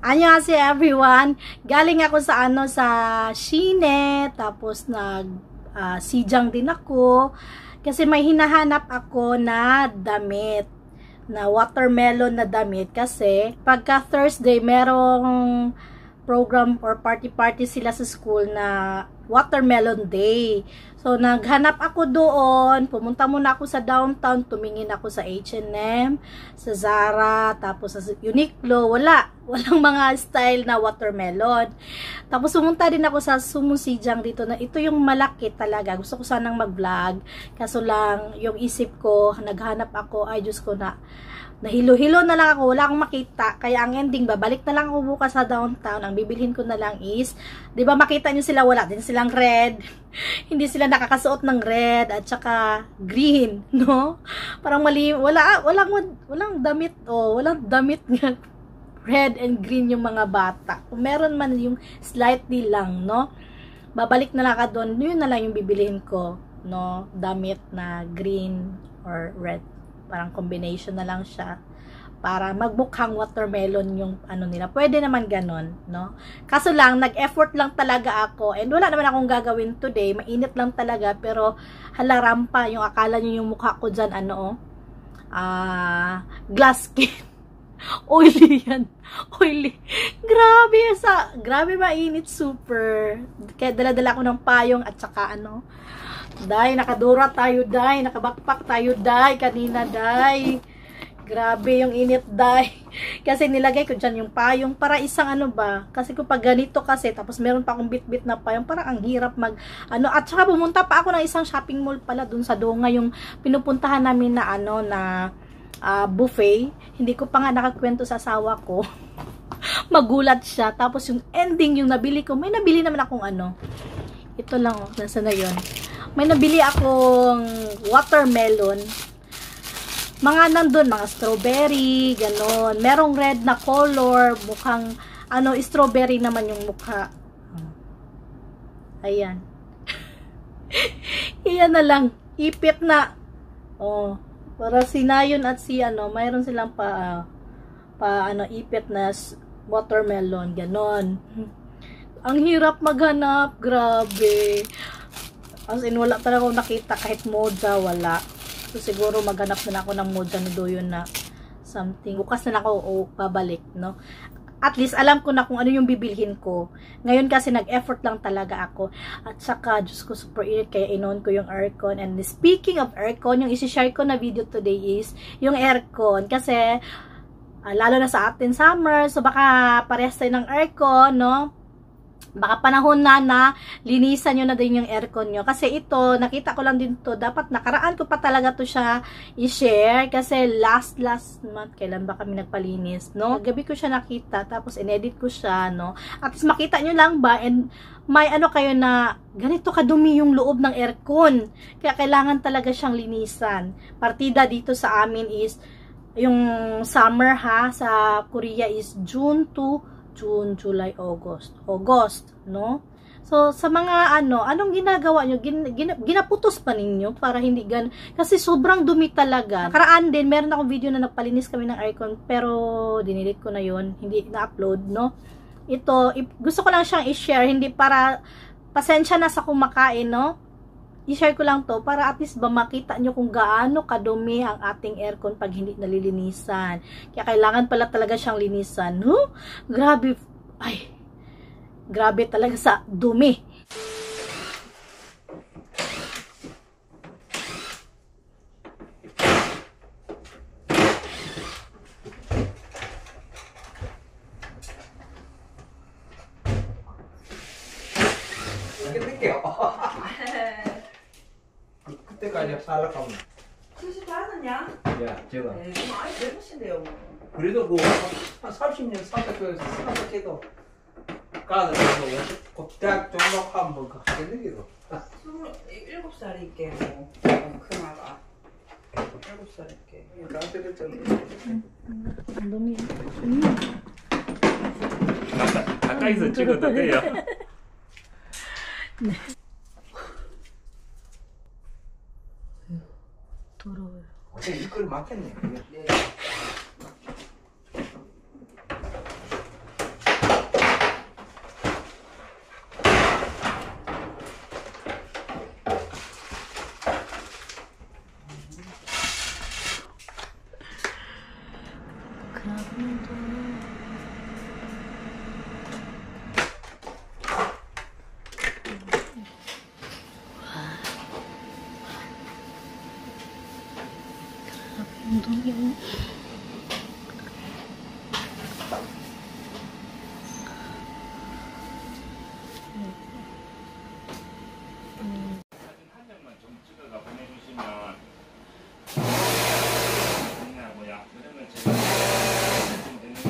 Annyeonghaseyo everyone. Galing ako sa sa Shine, tapos sijang din ako kasi may hinahanap ako na damit, na watermelon na damit, kasi pagka Thursday merong program or party sila sa school na watermelon day. So naghanap ako doon, pumunta muna ako sa downtown, tumingin ako sa H&M, sa Zara, tapos sa Uniqlo, walang mga style na watermelon. Tapos pumunta din ako sa Sumusijang dito, na ito yung malaki talaga. Gusto ko sanang mag-vlog, kaso lang yung isip ko, naghanap ako, ay Diyos ko, nahilo-hilo na lang ako, wala akong makita. Kaya ang ending, babalik na lang ako bukas sa downtown. Ang bibilhin ko na lang is, di ba makita nyo sila, wala din silang red. Hindi sila nakakasuot ng red at saka green, no? Parang mali, walang damit, walang damit nga red and green yung mga bata. Kung meron man yung slightly lang, no? Babalik na lang ka doon, yun na lang yung bibilihin ko, no? Damit na green or red. Parang combination na lang siya para magmukhang watermelon yung ano nila. Pwede naman ganon, no? Kaso lang, nag-effort lang talaga ako, and wala naman akong gagawin today. Mainit lang talaga, pero halarampa yung akala nyo yung mukha ko dyan, glass skin. Oily yan. Oily. Grabe mainit, super. Kaya dala-dala ko ng payong at saka Day, nakadura tayo, day. Nakabakpak tayo, day. Kanina, day. Grabe yung init, day. Kasi nilagay ko dyan yung payong para isang kasi kung pag ganito kasi, tapos meron pa akong bit-bit na payong, parang ang hirap at saka pumunta pa ako ng isang shopping mall pala dun sa Donga, yung pinupuntahan namin na buffet. Hindi ko pa nga nakakwento sa asawa ko. Magulat siya. Tapos yung ending, yung nabili ko, may nabili naman akong ito lang, nasa na yun. May nabili akong watermelon. Mga nandun, mga strawberry, ganon. Merong red na color, mukhang, strawberry naman yung mukha. Ayan. Iyan na lang. Ipit na. Para si Nayon at si mayroon silang ipit na watermelon, ganon. Ang hirap maghanap, grabe. As in, wala talaga akong nakita kahit moja, wala. So, siguro maghanap na ako ng moja na doon na something. Bukas na ako babalik, no? At least, alam ko na kung ano yung bibilhin ko. Ngayon kasi, nag-effort lang talaga ako. At saka, Diyos ko, super init, kaya inon ko yung aircon. And speaking of aircon, yung isi-share ko na video today is yung aircon. Kasi, lalo na sa atin summer, so baka parehas tayo ng aircon, no? Baka panahon na linisan nyo na din yung aircon nyo. Kasi ito, nakita ko lang din to. Dapat nakaraan ko pa talaga to siya i-share. Kasi last month, kailan ba kami nagpalinis, no? Gabi ko siya nakita. Tapos inedit ko siya, no? At least makita nyo lang ba? And may kayo na ganito kadumi yung loob ng aircon. Kaya kailangan talaga siyang linisan. Partida dito sa amin is, yung summer sa Korea is June to June, July, August, no? So, sa mga anong ginagawa nyo? Ginaputos pa ninyo para hindi kasi sobrang dumi talaga. Nakaraan din, meron akong video na nagpalinis kami ng aircon, pero dinilit ko na yun, hindi na-upload, no? Ito, gusto ko lang siyang i-share, hindi para, pasensya na sa kumakain, no? I-share ko lang to para at least makita nyo kung gaano kadumi ang ating aircon pag hindi nalilinisan. Kaya kailangan pala talaga siyang linisan. Grabe. Ay, grabe talaga sa dumi. 그때까지 살아가면. 그래서 다 하느냐? 야, 제가. 네, 좀 많이 배우신데요, 뭐. 그래도 한 30년 산다해도 가서 곧 대학 졸업하면 뭐 하겠는 게도. 27살이게 뭐, 큰아가. 7살이게. 나한테는 좀. Ang dumi. 가까이서 찍어도 돼요. 네. 더러워요. 어제 이걸 막혔네. 네. Ang dumi. 한 장만 좀 찍어가 보내주시면 뭐야 그러면 제가 좀 되는 거.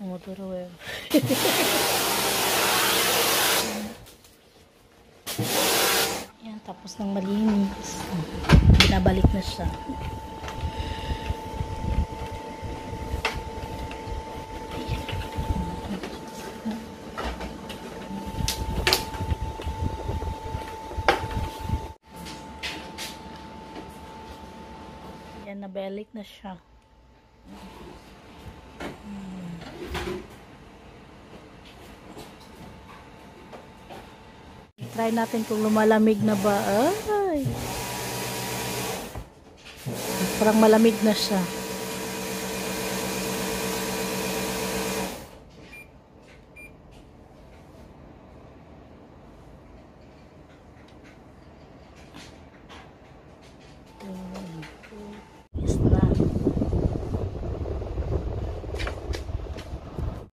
Motor Yan, tapos ng malinis. Binabalik na siya. Yan, nabalik na siya. Try natin kung lumalamig na ba. Ay! Parang malamig na siya.